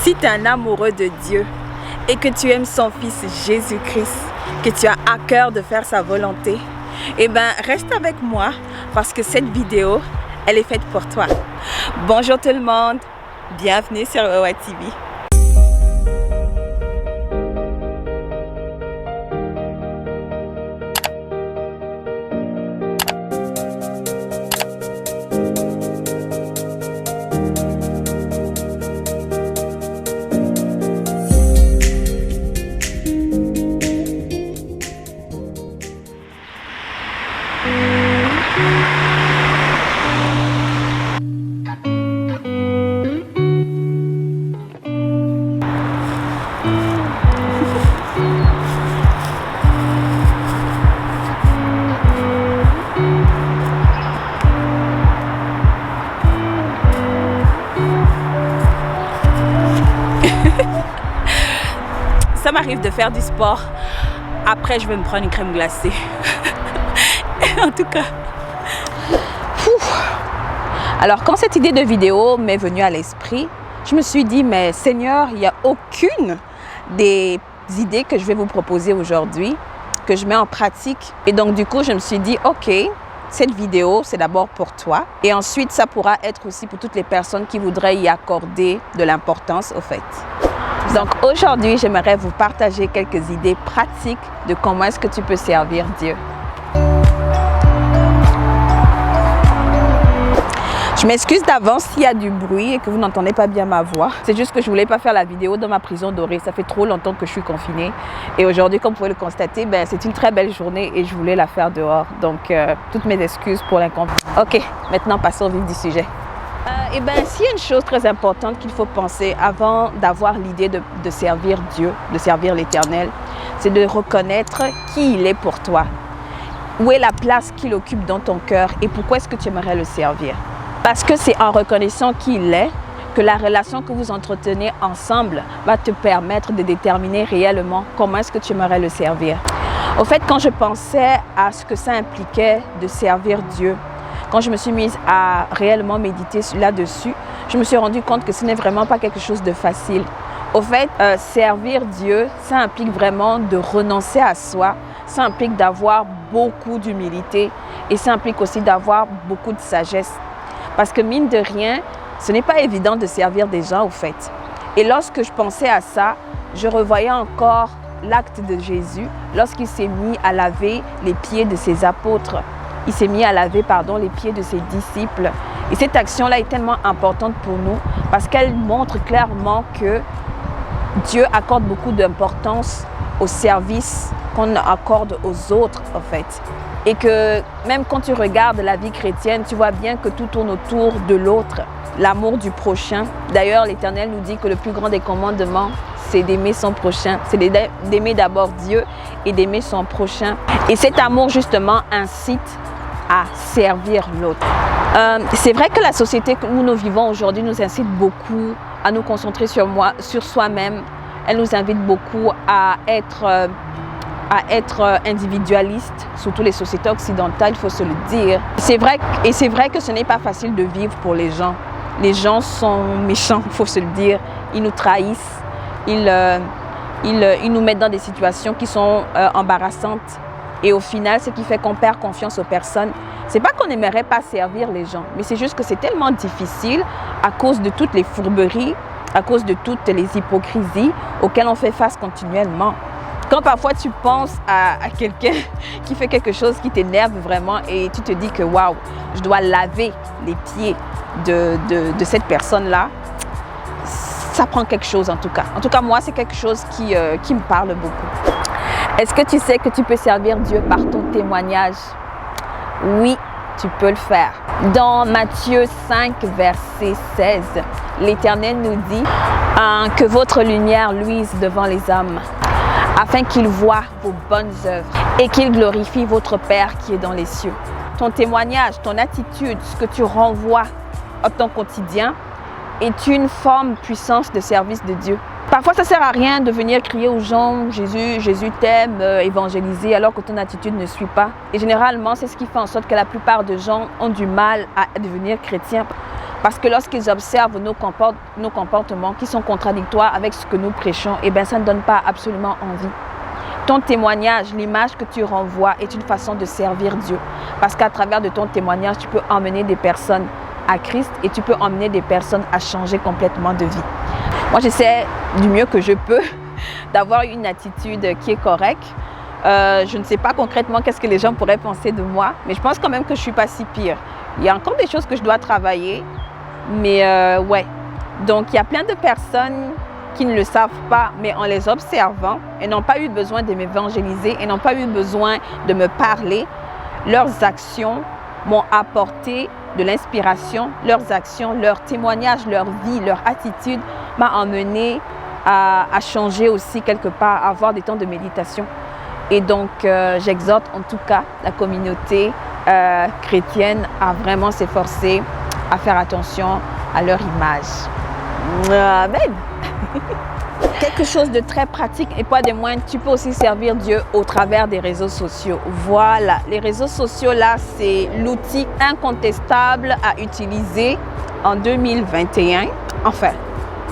Si tu es un amoureux de Dieu et que tu aimes son Fils Jésus-Christ, que tu as à cœur de faire sa volonté, eh bien, reste avec moi parce que cette vidéo, elle est faite pour toi. Bonjour tout le monde, bienvenue sur Owa TV. Ça m'arrive de faire du sport. Après, je vais me prendre une crème glacée. En tout cas. Alors, quand cette idée de vidéo m'est venue à l'esprit, je me suis dit, mais Seigneur, il n'y a aucune des idées que je vais vous proposer aujourd'hui que je mets en pratique. Et donc, du coup, je me suis dit, ok, cette vidéo, c'est d'abord pour toi. Et ensuite, ça pourra être aussi pour toutes les personnes qui voudraient y accorder de l'importance, au fait. Donc aujourd'hui, j'aimerais vous partager quelques idées pratiques de comment est-ce que tu peux servir Dieu. Je m'excuse d'avance s'il y a du bruit et que vous n'entendez pas bien ma voix. C'est juste que je ne voulais pas faire la vidéo dans ma prison dorée. Ça fait trop longtemps que je suis confinée. Et aujourd'hui, comme vous pouvez le constater, c'est une très belle journée et je voulais la faire dehors. Donc, toutes mes excuses pour l'inconvénient. Ok, maintenant passons au vif du sujet. S'il y a une chose très importante qu'il faut penser avant d'avoir l'idée de servir Dieu, de servir l'Éternel, c'est de reconnaître qui il est pour toi. Où est la place qu'il occupe dans ton cœur et pourquoi est-ce que tu aimerais le servir? Parce que c'est en reconnaissant qui il est que la relation que vous entretenez ensemble va te permettre de déterminer réellement comment est-ce que tu aimerais le servir. Au fait, quand je pensais à ce que ça impliquait de servir Dieu, quand je me suis mise à réellement méditer là-dessus, je me suis rendu compte que ce n'est vraiment pas quelque chose de facile. Au fait, servir Dieu, ça implique vraiment de renoncer à soi, ça implique d'avoir beaucoup d'humilité et ça implique aussi d'avoir beaucoup de sagesse. Parce que mine de rien, ce n'est pas évident de servir des gens au fait. Et lorsque je pensais à ça, je revoyais encore l'acte de Jésus lorsqu'il s'est mis à laver les pieds de ses apôtres. Il s'est mis à laver les pieds de ses disciples. Et cette action-là est tellement importante pour nous parce qu'elle montre clairement que Dieu accorde beaucoup d'importance au service qu'on accorde aux autres, en fait. Et que même quand tu regardes la vie chrétienne, tu vois bien que tout tourne autour de l'autre, l'amour du prochain. D'ailleurs, l'Éternel nous dit que le plus grand des commandements, c'est d'aimer son prochain. C'est d'aimer d'abord Dieu et d'aimer son prochain. Et cet amour, justement, incite à servir l'autre. C'est vrai que la société où nous vivons aujourd'hui nous incite beaucoup à nous concentrer sur soi-même. Elle nous invite beaucoup à être individualiste, surtout les sociétés occidentales, il faut se le dire. C'est vrai que ce n'est pas facile de vivre pour les gens. Les gens sont méchants, il faut se le dire. Ils nous trahissent, ils nous mettent dans des situations qui sont embarrassantes. Et au final, ce qui fait qu'on perd confiance aux personnes, c'est pas qu'on n'aimerait pas servir les gens, mais c'est juste que c'est tellement difficile à cause de toutes les fourberies, à cause de toutes les hypocrisies auxquelles on fait face continuellement. Quand parfois tu penses à quelqu'un qui fait quelque chose qui t'énerve vraiment et tu te dis que waouh, je dois laver les pieds de cette personne-là, ça prend quelque chose en tout cas. En tout cas, moi, c'est quelque chose qui me parle beaucoup. Est-ce que tu sais que tu peux servir Dieu par ton témoignage? Oui, tu peux le faire. Dans Matthieu 5, verset 16, l'Éternel nous dit que votre lumière luise devant les hommes, afin qu'ils voient vos bonnes œuvres et qu'ils glorifient votre Père qui est dans les cieux. Ton témoignage, ton attitude, ce que tu renvoies à ton quotidien est une forme puissante de service de Dieu. Parfois, ça ne sert à rien de venir crier aux gens « Jésus t'aime », évangéliser alors que ton attitude ne suit pas. Et généralement, c'est ce qui fait en sorte que la plupart des gens ont du mal à devenir chrétiens. Parce que lorsqu'ils observent nos comportements qui sont contradictoires avec ce que nous prêchons, eh bien, ça ne donne pas absolument envie. Ton témoignage, l'image que tu renvoies est une façon de servir Dieu. Parce qu'à travers de ton témoignage, tu peux emmener des personnes à Christ et tu peux emmener des personnes à changer complètement de vie. Moi, j'essaie du mieux que je peux d'avoir une attitude qui est correcte. Je ne sais pas concrètement qu'est-ce que les gens pourraient penser de moi, mais je pense quand même que je ne suis pas si pire. Il y a encore des choses que je dois travailler, mais ouais. Donc, il y a plein de personnes qui ne le savent pas, mais en les observant, elles n'ont pas eu besoin de m'évangéliser, elles n'ont pas eu besoin de me parler. Leurs actions m'ont apporté de l'inspiration, leurs actions, leurs témoignages, leur vie, leur attitude m'a emmené à changer aussi quelque part, à avoir des temps de méditation. Et donc, j'exhorte en tout cas la communauté chrétienne à vraiment s'efforcer, à faire attention à leur image. Amen. Quelque chose de très pratique et pas des moindres, tu peux aussi servir Dieu au travers des réseaux sociaux. Voilà, les réseaux sociaux là, c'est l'outil incontestable à utiliser en 2021. Enfin,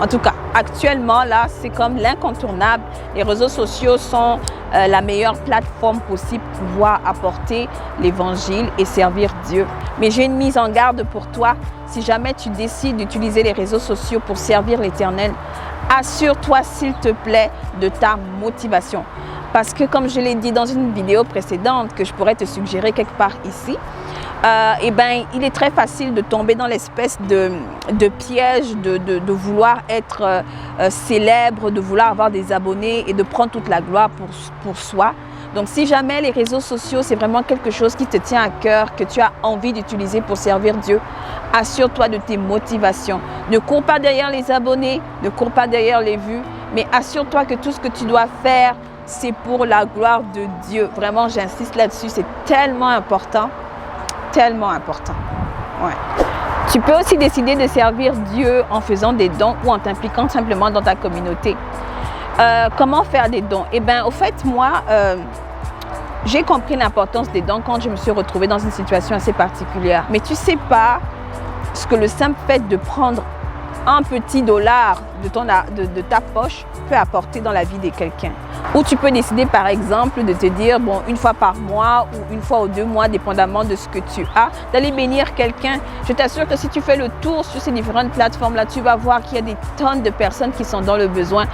en tout cas, actuellement là, c'est comme l'incontournable. Les réseaux sociaux sont la meilleure plateforme possible pour pouvoir apporter l'évangile et servir Dieu. Mais j'ai une mise en garde pour toi. Si jamais tu décides d'utiliser les réseaux sociaux pour servir l'Éternel, assure-toi s'il te plaît de ta motivation. Parce que comme je l'ai dit dans une vidéo précédente que je pourrais te suggérer quelque part ici, eh ben, il est très facile de tomber dans l'espèce de piège de vouloir être célèbre, de vouloir avoir des abonnés et de prendre toute la gloire pour soi. Donc si jamais les réseaux sociaux, c'est vraiment quelque chose qui te tient à cœur, que tu as envie d'utiliser pour servir Dieu, assure-toi de tes motivations. Ne cours pas derrière les abonnés, ne cours pas derrière les vues, mais assure-toi que tout ce que tu dois faire, c'est pour la gloire de Dieu. Vraiment, j'insiste là-dessus, c'est tellement important. Tellement important. Ouais. Tu peux aussi décider de servir Dieu en faisant des dons ou en t'impliquant simplement dans ta communauté. Comment faire des dons? Eh bien, au fait, moi, j'ai compris l'importance des dons quand je me suis retrouvée dans une situation assez particulière. Mais tu ne sais pas ce que le simple fait de prendre un petit dollar de ta poche peut apporter dans la vie de quelqu'un. Ou tu peux décider par exemple de te dire, bon, une fois par mois ou une fois ou 2 mois, dépendamment de ce que tu as, d'aller bénir quelqu'un. Je t'assure que si tu fais le tour sur ces différentes plateformes-là, tu vas voir qu'il y a des tonnes de personnes qui sont dans le besoin.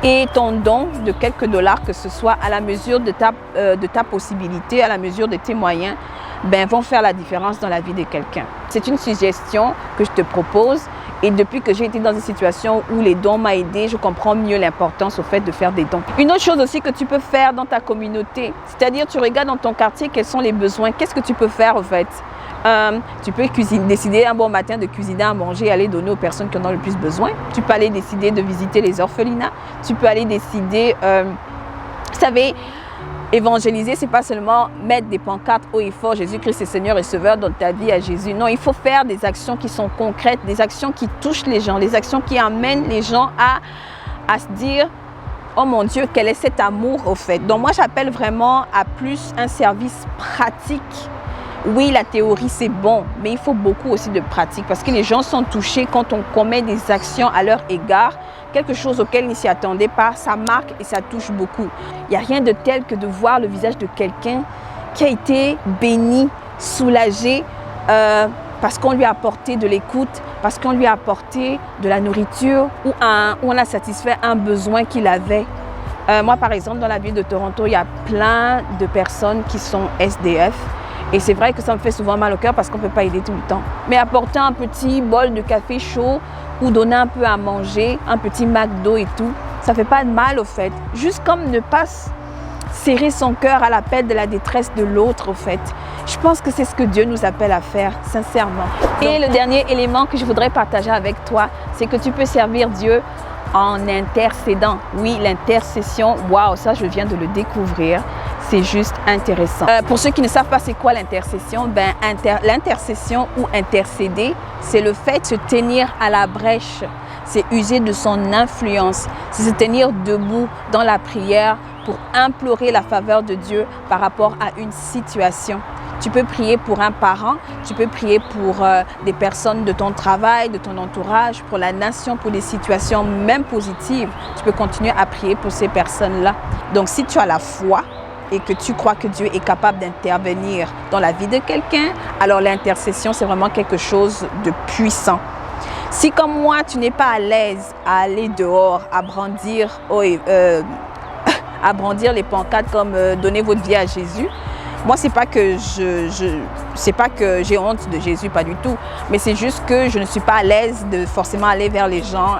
Et ton don de quelques dollars que ce soit, à la mesure de ta possibilité, à la mesure de tes moyens, ben, vont faire la différence dans la vie de quelqu'un. C'est une suggestion que je te propose. Et depuis que j'ai été dans une situation où les dons m'ont aidé, je comprends mieux l'importance au fait de faire des dons. Une autre chose aussi que tu peux faire dans ta communauté, c'est-à-dire tu regardes dans ton quartier quels sont les besoins. Qu'est-ce que tu peux faire au fait? Tu peux décider un bon matin de cuisiner à manger et aller donner aux personnes qui en ont le plus besoin. Tu peux aller décider de visiter les orphelinats. Tu peux aller décider, vous savez, évangéliser, c'est pas seulement mettre des pancartes haut et fort, Jésus-Christ est Seigneur et Sauveur dans ta vie à Jésus. Non, il faut faire des actions qui sont concrètes, des actions qui touchent les gens, des actions qui amènent les gens à se dire, oh mon Dieu, quel est cet amour au fait. Donc moi, j'appelle vraiment à plus un service pratique. Oui, la théorie, c'est bon, mais il faut beaucoup aussi de pratique parce que les gens sont touchés quand on commet des actions à leur égard, quelque chose auquel ils ne s'y attendaient pas, ça marque et ça touche beaucoup. Il n'y a rien de tel que de voir le visage de quelqu'un qui a été béni, soulagé, parce qu'on lui a apporté de l'écoute, parce qu'on lui a apporté de la nourriture ou on a satisfait un besoin qu'il avait. Moi, par exemple, dans la ville de Toronto, il y a plein de personnes qui sont SDF. Et c'est vrai que ça me fait souvent mal au cœur parce qu'on ne peut pas aider tout le temps. Mais apporter un petit bol de café chaud ou donner un peu à manger, un petit McDo et tout, ça ne fait pas de mal au fait. Juste comme ne pas serrer son cœur à l'appel de la détresse de l'autre au fait. Je pense que c'est ce que Dieu nous appelle à faire, sincèrement. Et le dernier élément que je voudrais partager avec toi, c'est que tu peux servir Dieu en intercédant. Oui, l'intercession, waouh, ça je viens de le découvrir. C'est juste intéressant. Pour ceux qui ne savent pas c'est quoi l'intercession, l'intercession ou intercéder, c'est le fait de se tenir à la brèche. C'est user de son influence. C'est se tenir debout dans la prière pour implorer la faveur de Dieu par rapport à une situation. Tu peux prier pour un parent, tu peux prier pour des personnes de ton travail, de ton entourage, pour la nation, pour des situations même positives. Tu peux continuer à prier pour ces personnes-là. Donc, si tu as la foi et que tu crois que Dieu est capable d'intervenir dans la vie de quelqu'un, alors l'intercession, c'est vraiment quelque chose de puissant. Si comme moi, tu n'es pas à l'aise à aller dehors, à brandir les pancartes comme donnez votre vie à Jésus, moi, c'est pas que j'ai honte de Jésus, pas du tout. Mais c'est juste que je ne suis pas à l'aise de forcément aller vers les gens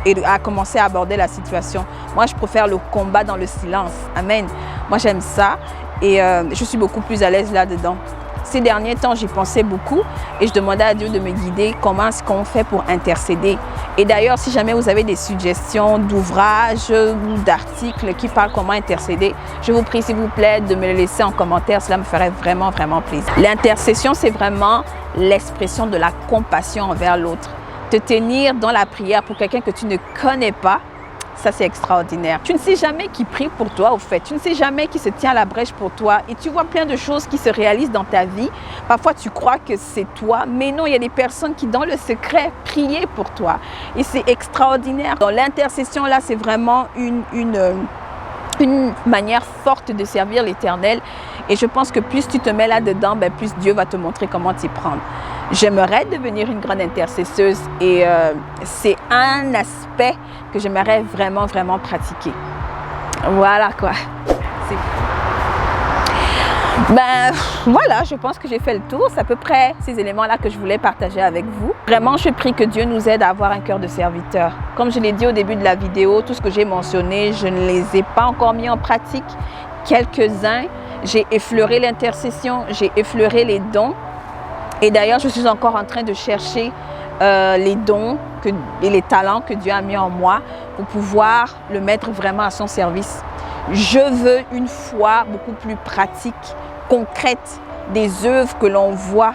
et à commencer à aborder la situation. Moi, je préfère le combat dans le silence. Amen. Moi, j'aime ça et je suis beaucoup plus à l'aise là-dedans. Ces derniers temps, j'y pensais beaucoup et je demandais à Dieu de me guider comment est-ce qu'on fait pour intercéder. Et d'ailleurs, si jamais vous avez des suggestions d'ouvrages ou d'articles qui parlent comment intercéder, je vous prie s'il vous plaît de me le laisser en commentaire. Cela me ferait vraiment, vraiment plaisir. L'intercession, c'est vraiment l'expression de la compassion envers l'autre. Te tenir dans la prière pour quelqu'un que tu ne connais pas, ça, c'est extraordinaire. Tu ne sais jamais qui prie pour toi, au fait. Tu ne sais jamais qui se tient à la brèche pour toi. Et tu vois plein de choses qui se réalisent dans ta vie. Parfois, tu crois que c'est toi. Mais non, il y a des personnes qui, dans le secret, priaient pour toi. Et c'est extraordinaire. Dans l'intercession, là, c'est vraiment une manière forte de servir l'Éternel. Et je pense que plus tu te mets là-dedans, plus Dieu va te montrer comment t'y prendre. J'aimerais devenir une grande intercesseuse et c'est un aspect que j'aimerais vraiment, vraiment pratiquer. Voilà quoi. Voilà, je pense que j'ai fait le tour. C'est à peu près ces éléments-là que je voulais partager avec vous. Vraiment, je prie que Dieu nous aide à avoir un cœur de serviteur. Comme je l'ai dit au début de la vidéo, tout ce que j'ai mentionné, je ne les ai pas encore mis en pratique. Quelques-uns, j'ai effleuré l'intercession, j'ai effleuré les dons. Et d'ailleurs, je suis encore en train de chercher les dons et les talents que Dieu a mis en moi pour pouvoir le mettre vraiment à son service. Je veux une foi beaucoup plus pratique, concrète, des œuvres que l'on voit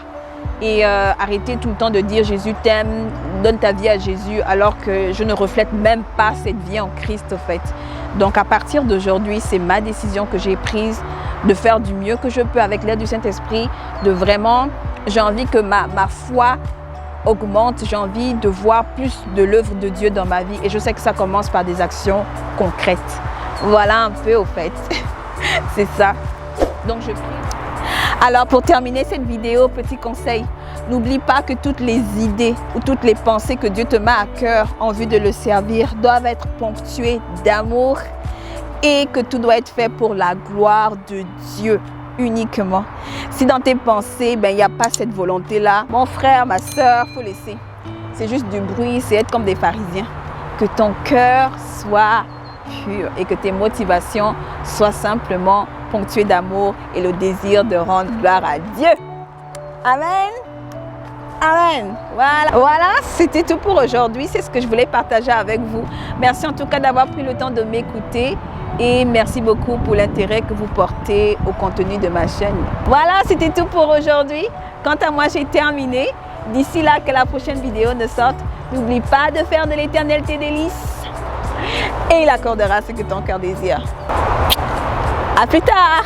et arrêter tout le temps de dire Jésus t'aime, donne ta vie à Jésus alors que je ne reflète même pas cette vie en Christ au fait. Donc à partir d'aujourd'hui, c'est ma décision que j'ai prise de faire du mieux que je peux avec l'aide du Saint-Esprit, de vraiment, j'ai envie que ma foi augmente, j'ai envie de voir plus de l'œuvre de Dieu dans ma vie et je sais que ça commence par des actions concrètes. Voilà un peu au fait, c'est ça. Donc je prie. Alors pour terminer cette vidéo, petit conseil, n'oublie pas que toutes les idées ou toutes les pensées que Dieu te met à cœur en vue de le servir doivent être ponctuées d'amour et que tout doit être fait pour la gloire de Dieu uniquement. Si dans tes pensées, il n'y a pas cette volonté-là, mon frère, ma soeur, il faut laisser. C'est juste du bruit, c'est être comme des pharisiens. Que ton cœur soit pur et que tes motivations soient simplement ponctuées d'amour et le désir de rendre gloire à Dieu. Amen. Amen. Voilà, c'était tout pour aujourd'hui. C'est ce que je voulais partager avec vous. Merci en tout cas d'avoir pris le temps de m'écouter. Et merci beaucoup pour l'intérêt que vous portez au contenu de ma chaîne. Voilà, c'était tout pour aujourd'hui. Quant à moi, j'ai terminé. D'ici là, que la prochaine vidéo ne sorte, n'oublie pas de faire de l'Éternel tes délices. Et il accordera ce que ton cœur désire. À plus tard.